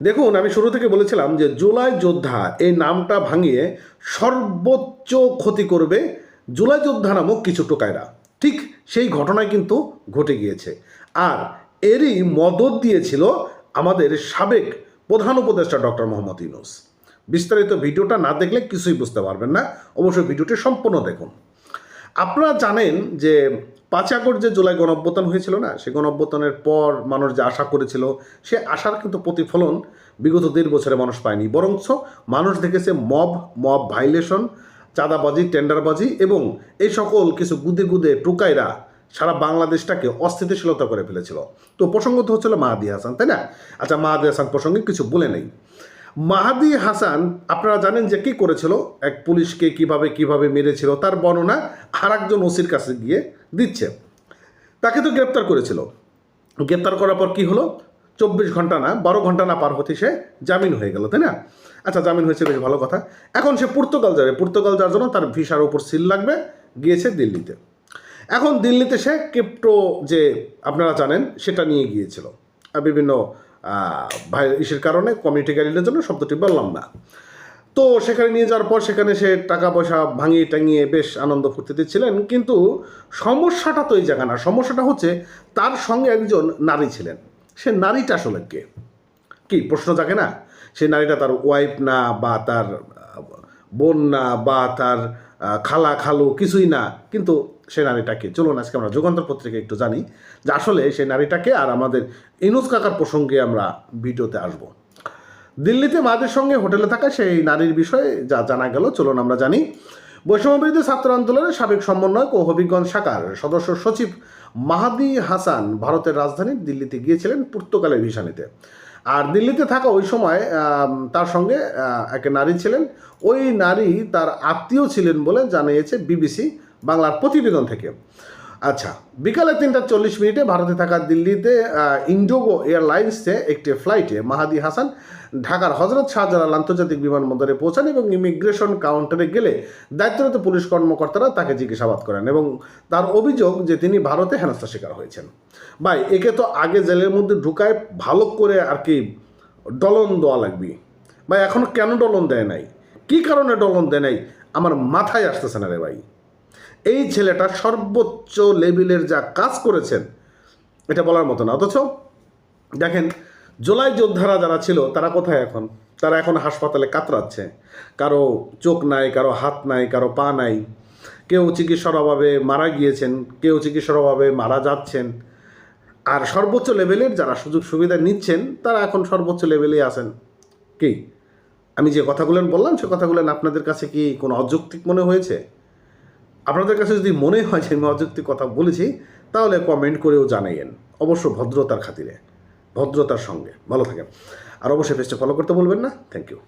দেখুন, আমি শুরু থেকে বলেছিলাম যে জুলাই যোদ্ধা এই নামটা ভাঙিয়ে সর্বোচ্চ ক্ষতি করবে জুলাই যোদ্ধা নামক কিছু টোকাইরা। ঠিক সেই ঘটনায় কিন্তু ঘটে গিয়েছে। আর এরই মদত দিয়েছিল আমাদের সাবেক প্রধান উপদেষ্টা ডক্টর মোহাম্মদ ইউনূস। বিস্তারিত ভিডিওটা না দেখলে কিছুই বুঝতে পারবেন না, অবশ্যই ভিডিওটি সম্পূর্ণ দেখুন। আপনারা জানেন যে ৫ আগস্ট যে জুলাই গণঅভ্যুত্থান হয়েছিল না, সে গণঅভ্যুত্থানের পর মানুষ যে আশা করেছিল, সে আশার কিন্তু প্রতিফলন বিগত ১.৫ বছরে মানুষ পায়নি। বরঞ্চ মানুষ দেখেছে মব ভাইলেশন, চাঁদাবাজি, টেন্ডারবাজি এবং এই সকল কিছু গুদে টুকাইরা সারা বাংলাদেশটাকে অস্থিতিশীলতা করে ফেলেছিল। তো প্রসঙ্গত হচ্ছিল মাহাদি হাসান, তাই না? আচ্ছা, মাহাদি হাসান প্রসঙ্গে কিছু বলে নেই। মাহাদি হাসান আপনারা জানেন যে কী করেছিল, এক পুলিশকে কিভাবে মেরেছিল তার বর্ণনা আর একজন ওসির কাছে গিয়ে দিচ্ছে। তাকে তো গ্রেপ্তার করেছিল, গ্রেপ্তার করার পর কী হলো, ২৪ ঘন্টা না ১২ ঘন্টা না পার হতে সে জামিন হয়ে গেল, তাই না? আচ্ছা, জামিন হয়েছে, বেশ ভালো কথা। এখন সে পর্তুগাল যাবে, পর্তুগাল যাওয়ার জন্য তার ভিসার উপর সিল লাগবে, গিয়েছে দিল্লিতে। এখন দিল্লিতে সে ক্রিপ্টো যে আপনারা জানেন সেটা নিয়ে গিয়েছিল, বিভিন্ন ইসের কারণে, কমিউনিটি গাইডলাইনের জন্য শব্দটি বললাম না। তো সেখানে নিয়ে যাওয়ার পর সেখানে সে টাকা পয়সা ভাঙিয়ে টাঙিয়ে বেশ আনন্দ ফুর্তিতে ছিলেন। কিন্তু সমস্যাটা তো এই জায়গা না, সমস্যাটা হচ্ছে তার সঙ্গে একজন নারী ছিলেন। সে নারীটা আসলে কে? কি প্রশ্ন জাগে না? সেই নারীটা তার ওয়াইফ না, বা তার বোন না, বা তার খালু কিছুই না। কিন্তু সেই নারীটাকে চলুন আজকে আমরা যুগান্তর পত্রিকা একটু জানি যে আসলে সেই নারীটাকে। আর আমাদের ইউনূস কাকার প্রসঙ্গে আমরা ভিডিওতে আসব। দিল্লিতে মাদের সঙ্গে হোটেলে থাকা সেই নারীর বিষয়ে যা জানা গেল চলুন আমরা জানি। বৈষম্যবিরোধী ছাত্র আন্দোলনের সাবেক সমন্বয়ক ও হবিগঞ্জ শাখার সদস্য সচিব মাহাদি হাসান ভারতের রাজধানী দিল্লিতে গিয়েছিলেন পর্তুগালের ভিসা নিতে। আর দিল্লিতে থাকা ওই সময় তার সঙ্গে এক নারী ছিলেন। ওই নারী তার আত্মীয় ছিলেন বলে জানিয়েছে বিবিসি বাংলার প্রতিবেদন থেকে। আচ্ছা, বিকালে ৩:৪০ ভারতে থাকা দিল্লিতে ইন্ডিগো এয়ারলাইন্সে একটি ফ্লাইটে মাহাদি হাসান ঢাকার হজরত শাহজালাল আন্তর্জাতিক বিমানবন্দরে পৌঁছান এবং ইমিগ্রেশন কাউন্টারে গেলে দায়িত্বরত পুলিশ কর্মকর্তারা তাকে জিজ্ঞাসাবাদ করেন এবং তার অভিযোগ যে তিনি ভারতে হেনস্থার শিকার হয়েছেন। ভাই, একে তো আগে জেলের মধ্যে ঢুকায় ভালো করে আর কি ডলন দেওয়া লাগবে। ভাই, এখনও কেন ডলন দেয় নাই? কী কারণে ডলন দেয় নাই আমার মাথায় আসতেছে না রে ভাই। এই ছেলেটা সর্বোচ্চ লেভেলের যা কাজ করেছেন এটা বলার মতো না। অথচ দেখেন, জুলাই যোদ্ধারা যারা ছিল তারা কোথায় এখন? তারা এখন হাসপাতালে কাতরাচ্ছে। কারো চোখ নাই, কারো হাত নাই, কারো পা নাই। কেউ চিকিৎসার অভাবে মারা গিয়েছেন, কেউ চিকিৎসার অভাবে মারা যাচ্ছেন। আর সর্বোচ্চ লেভেলের যারা সুযোগ সুবিধা নিচ্ছেন তারা এখন সর্বোচ্চ লেভেলেই আছেন। কি আমি যে কথাগুলো বললাম সে কথাগুলো আপনাদের কাছে কি কোনো অযৌক্তিক মনে হয়েছে? আপনাদের কাছে যদি মনে হয় যে আমি অযৌক্তিক কথা বলেছি তাহলে কমেন্ট করেও জানাইয়েন, অবশ্য ভদ্রতার খাতিরে, ভদ্রতার সঙ্গে। ভালো থাকেন, আর অবশ্যই পেজটা ফলো করতে বলবেন না। Thank you.